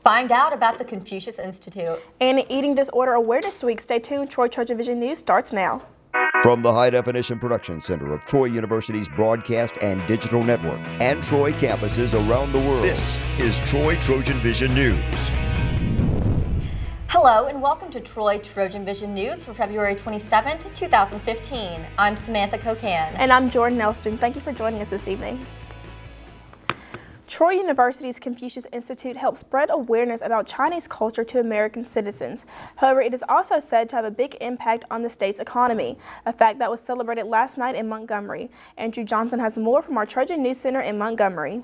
Find out about the Confucius Institute. And Eating Disorder Awareness Week. Stay tuned. TrojanVision News starts now. From the High Definition Production Center of Troy University's Broadcast and Digital Network and Troy campuses around the world, this is Troy TrojanVision News. Hello and welcome to Troy TrojanVision News for February 27th, 2015. I'm Samantha Cocan. And I'm Jordan Elston. Thank you for joining us this evening. Troy University's Confucius Institute helps spread awareness about Chinese culture to American citizens. However, it is also said to have a big impact on the state's economy, a fact that was celebrated last night in Montgomery. Andrew Johnson has more from our Trojan News Center in Montgomery.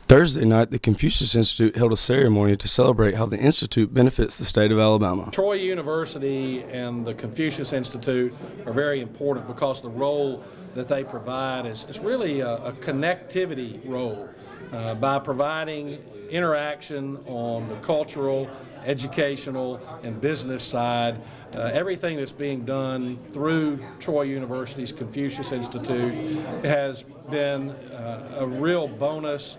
Thursday night, the Confucius Institute held a ceremony to celebrate how the Institute benefits the state of Alabama. Troy University and the Confucius Institute are very important because the role that they provide is really a connectivity role by providing interaction on the cultural, educational, and business side. Everything that's being done through Troy University's Confucius Institute has been a real bonus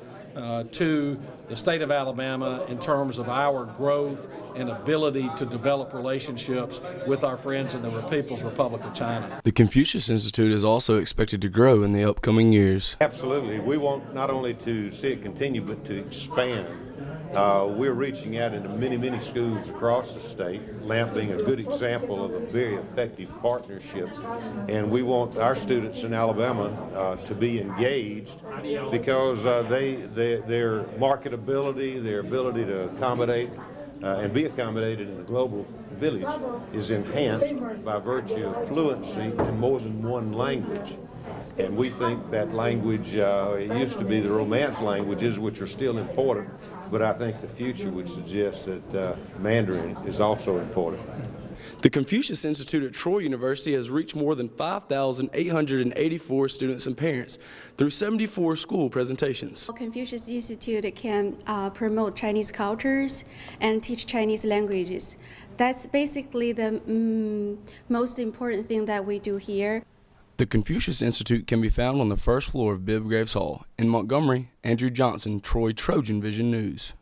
to the state of Alabama in terms of our growth and ability to develop relationships with our friends in the People's Republic of China. The Confucius Institute is also expected to grow in the upcoming years. Absolutely. We want not only to see it continue, but to expand. We're reaching out into many schools across the state, LAMP being a good example of a very effective partnership. And we want our students in Alabama to be engaged because their marketability, their ability to accommodate and be accommodated in the global village is enhanced by virtue of fluency in more than one language. And we think that language, it used to be the Romance languages, which are still important, but I think the future would suggest that Mandarin is also important. The Confucius Institute at Troy University has reached more than 5,884 students and parents through 74 school presentations. Confucius Institute can promote Chinese cultures and teach Chinese languages. That's basically the most important thing that we do here. The Confucius Institute can be found on the first floor of Bibb Graves Hall. In Montgomery, Andrew Johnson, Troy TrojanVision News.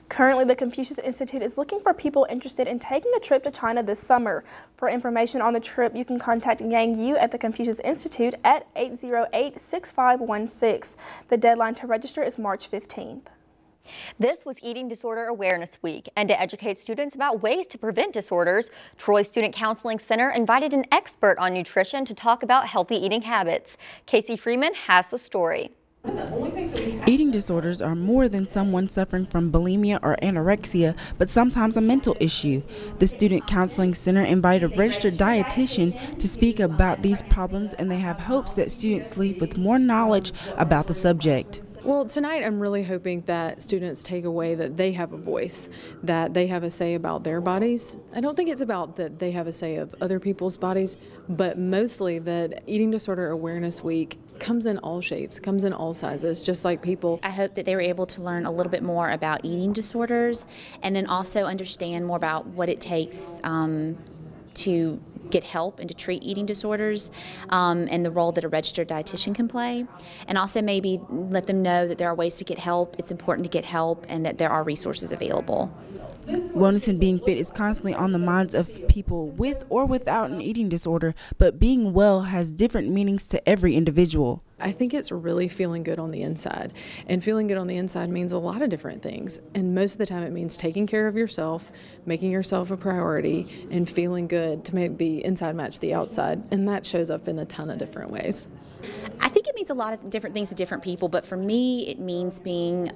Currently, the Confucius Institute is looking for people interested in taking a trip to China this summer. For information on the trip, you can contact Yang Yu at the Confucius Institute at 808-6516. The deadline to register is March 15th. This was Eating Disorder Awareness Week, and to educate students about ways to prevent disorders, Troy Student Counseling Center invited an expert on nutrition to talk about healthy eating habits. Casey Freeman has the story. Eating disorders are more than someone suffering from bulimia or anorexia, but sometimes a mental issue. The Student Counseling Center invited a registered dietitian to speak about these problems, and they have hopes that students leave with more knowledge about the subject. Well, tonight I'm really hoping that students take away that they have a voice, that they have a say about their bodies. I don't think it's about that they have a say of other people's bodies, but mostly that Eating Disorder Awareness Week comes in all shapes, comes in all sizes, just like people. I hope that they were able to learn a little bit more about eating disorders and then also understand more about what it takes to get help and to treat eating disorders and the role that a registered dietitian can play, and also maybe let them know that there are ways to get help, it's important to get help, and that there are resources available. Wellness and being fit is constantly on the minds of people with or without an eating disorder, but being well has different meanings to every individual. I think it's really feeling good on the inside, and feeling good on the inside means a lot of different things, and most of the time it means taking care of yourself, making yourself a priority, and feeling good to make the inside match the outside, and that shows up in a ton of different ways. I think it means a lot of different things to different people, but for me it means being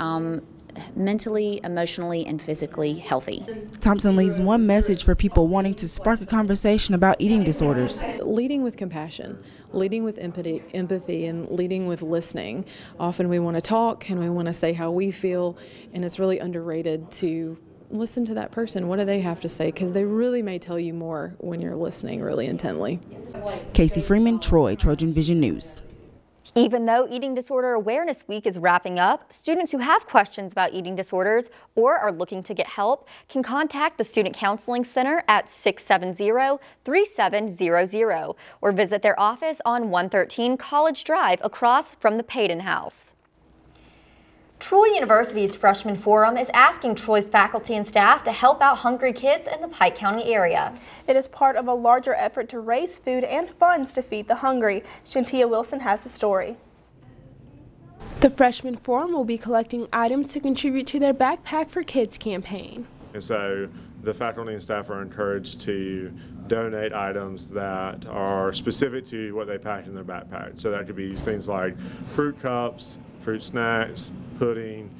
mentally, emotionally, and physically healthy. Thompson leaves one message for people wanting to spark a conversation about eating disorders. Leading with compassion, leading with empathy, and leading with listening. Often we want to talk and we want to say how we feel, and it's really underrated to listen to that person. What do they have to say? Because they really may tell you more when you're listening really intently. Casey Freeman, Troy TrojanVision News. Even though Eating Disorder Awareness Week is wrapping up, students who have questions about eating disorders or are looking to get help can contact the Student Counseling Center at 670-3700 or visit their office on 113 College Drive across from the Payton House. Troy University's Freshman Forum is asking Troy's faculty and staff to help out hungry kids in the Pike County area. It is part of a larger effort to raise food and funds to feed the hungry. Shantia Wilson has the story. The Freshman Forum will be collecting items to contribute to their Backpack for Kids campaign. And so the faculty and staff are encouraged to donate items that are specific to what they packed in their backpack. So that could be things like fruit cups, fruit snacks, pudding,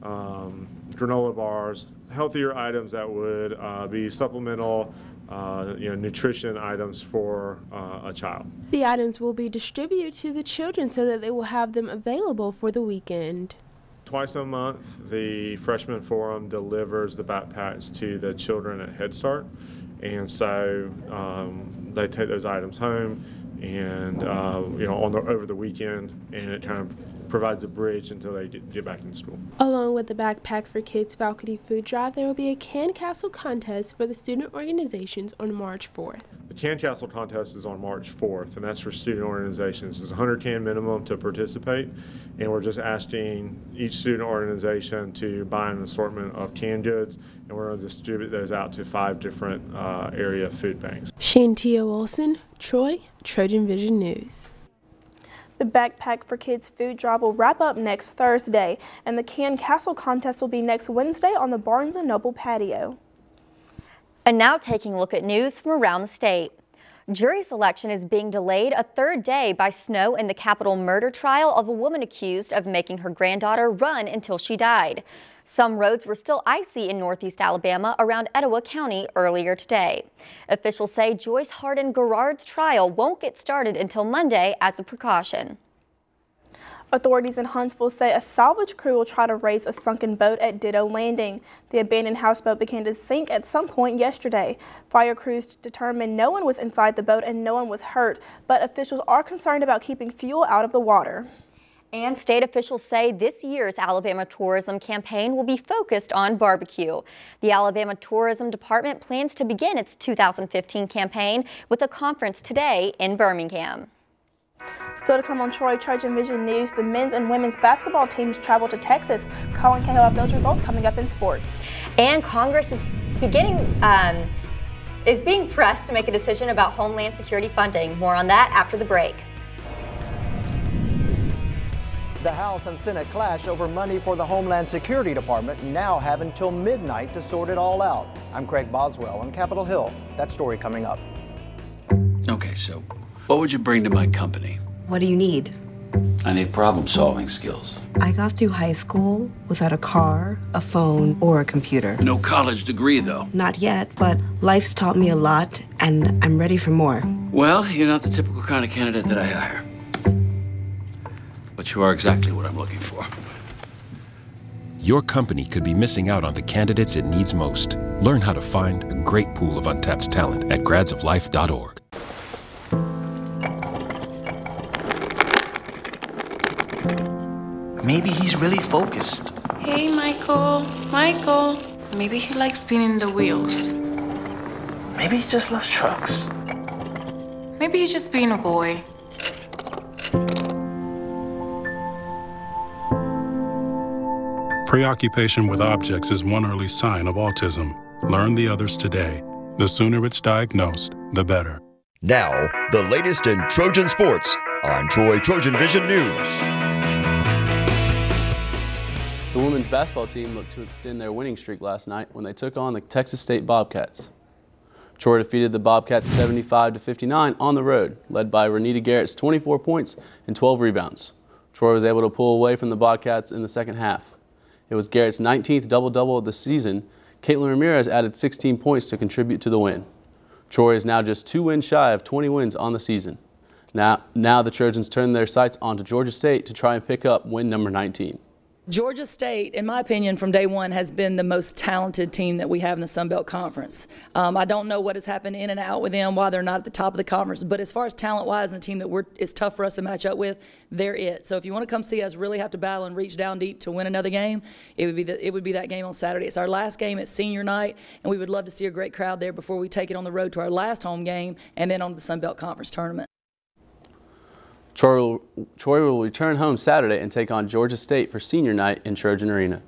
granola bars, healthier items that would be supplemental nutrition items for a child. The items will be distributed to the children so that they will have them available for the weekend. Twice a month, the Freshman Forum delivers the backpacks to the children at Head Start, and so they take those items home and over the weekend, and it kind of provides a bridge until they get back in school. Along with the Backpack for Kids faculty food drive, there will be a Can Castle contest for the student organizations on March 4th. The Can Castle contest is on March 4th, and that's for student organizations. It's a 100 can minimum to participate, and we're just asking each student organization to buy an assortment of canned goods, and we're going to distribute those out to 5 different area food banks. Shantia Wilson, Troy, TrojanVision News. The Backpack for Kids food drive will wrap up next Thursday, and the Can Castle contest will be next Wednesday on the Barnes & Noble patio. And now taking a look at news from around the state. Jury selection is being delayed a 3rd day by snow in the capital murder trial of a woman accused of making her granddaughter run until she died. Some roads were still icy in northeast Alabama around Etowah County earlier today. Officials say Joyce Hardin Garrard's trial won't get started until Monday as a precaution. Authorities in Huntsville say a salvage crew will try to raise a sunken boat at Ditto Landing. The abandoned houseboat began to sink at some point yesterday. Fire crews determined no one was inside the boat and no one was hurt, but officials are concerned about keeping fuel out of the water. And state officials say this year's Alabama tourism campaign will be focused on barbecue. The Alabama Tourism Department plans to begin its 2015 campaign with a conference today in Birmingham. Still to come on TrojanVision News, the men's and women's basketball teams travel to Texas. Colin Cahill have those results coming up in sports. And Congress is being pressed to make a decision about Homeland Security funding. More on that after the break. The House and Senate clash over money for the Homeland Security Department and now have until midnight to sort it all out. I'm Craig Boswell on Capitol Hill. That story coming up. Okay, so what would you bring to my company? What do you need? I need problem-solving skills. I got through high school without a car, a phone, or a computer. No college degree, though. Not yet, but life's taught me a lot, and I'm ready for more. Well, you're not the typical kind of candidate that I hire. But you are exactly what I'm looking for. Your company could be missing out on the candidates it needs most. Learn how to find a great pool of untapped talent at gradsoflife.org. Maybe he's really focused. Hey, Michael. Michael. Maybe he likes spinning the wheels. Maybe he just loves trucks. Maybe he's just being a boy. Preoccupation with objects is one early sign of autism. Learn the others today. The sooner it's diagnosed, the better. Now, the latest in Trojan sports on TrojanVision News. The women's basketball team looked to extend their winning streak last night when they took on the Texas State Bobcats. Troy defeated the Bobcats 75-59 on the road, led by Renita Garrett's 24 points and 12 rebounds. Troy was able to pull away from the Bobcats in the second half. It was Garrett's 19th double-double of the season. Caitlin Ramirez added 16 points to contribute to the win. Troy is now just 2 wins shy of 20 wins on the season. Now the Trojans turn their sights onto Georgia State to try and pick up win number 19. Georgia State, in my opinion, from day one has been the most talented team that we have in the Sun Belt Conference. I don't know what has happened in and out with them, why they're not at the top of the conference, but as far as talent-wise and the team that it's tough for us to match up with, they're it. So if you want to come see us really have to battle and reach down deep to win another game, it would be that game on Saturday. It's our last game at senior night, and we would love to see a great crowd there before we take it on the road to our last home game and then on to the Sun Belt Conference tournament. Troy will return home Saturday and take on Georgia State for senior night in Trojan Arena.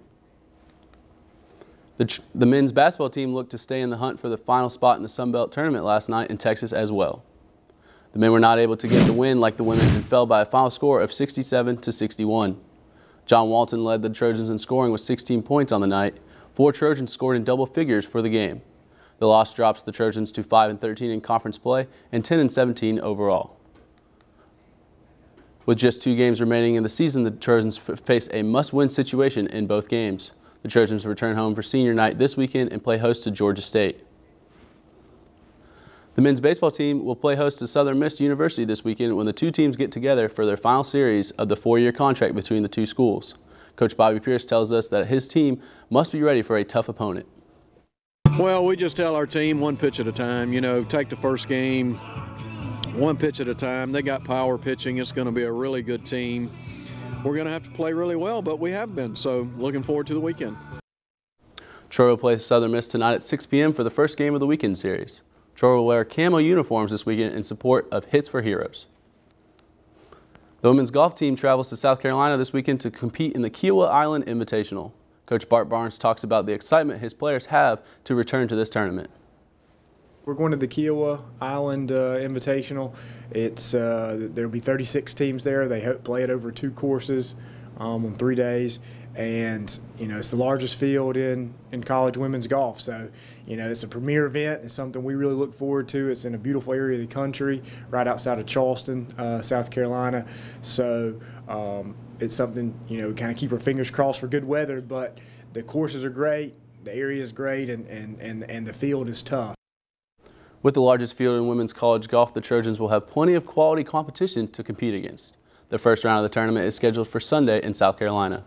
The men's basketball team looked to stay in the hunt for the final spot in the Sun Belt tournament last night in Texas as well. The men were not able to get the win like the women and fell by a final score of 67-61. John Walton led the Trojans in scoring with 16 points on the night. 4 Trojans scored in double figures for the game. The loss drops the Trojans to 5-13 in conference play and 10-17 overall. With just 2 games remaining in the season, the Trojans face a must-win situation in both games. The Trojans return home for senior night this weekend and play host to Georgia State. The men's baseball team will play host to Southern Miss University this weekend when the 2 teams get together for their final series of the 4-year contract between the 2 schools. Coach Bobby Pierce tells us that his team must be ready for a tough opponent. Well, we just tell our team 1 pitch at a time. You know, take the first game 1 pitch at a time. They got power pitching. It's going to be a really good team. We're going to have to play really well, but we have been, so looking forward to the weekend. Troy will play Southern Miss tonight at 6 p.m. for the first game of the weekend series. Troy will wear camo uniforms this weekend in support of Hits for Heroes. The women's golf team travels to South Carolina this weekend to compete in the Kiowa Island Invitational. Coach Bart Barnes talks about the excitement his players have to return to this tournament. We're going to the Kiowa Island Invitational. There'll be 36 teams there. They play it over 2 courses on 3 days, and it's the largest field in college women's golf. So it's a premier event. It's something we really look forward to. It's in a beautiful area of the country, right outside of Charleston, South Carolina. So it's something we kind of keep our fingers crossed for good weather. But the courses are great, the area is great, and the field is tough. With the largest field in women's college golf, the Trojans will have plenty of quality competition to compete against. The first round of the tournament is scheduled for Sunday in South Carolina.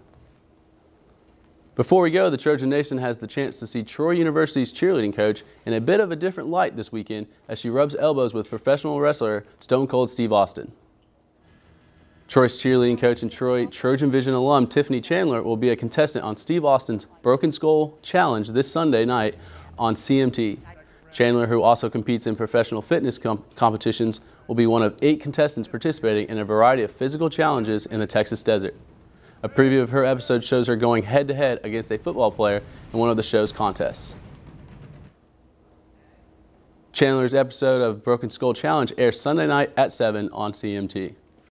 Before we go, the Trojan Nation has the chance to see Troy University's cheerleading coach in a bit of a different light this weekend as she rubs elbows with professional wrestler Stone Cold Steve Austin. Troy's cheerleading coach and Troy TrojanVision alum Tiffany Chandler will be a contestant on Steve Austin's Broken Skull Challenge this Sunday night on CMT. Chandler, who also competes in professional fitness competitions, will be one of 8 contestants participating in a variety of physical challenges in the Texas desert. A preview of her episode shows her going head-to-head against a football player in one of the show's contests. Chandler's episode of Broken Skull Challenge airs Sunday night at 7 on CMT.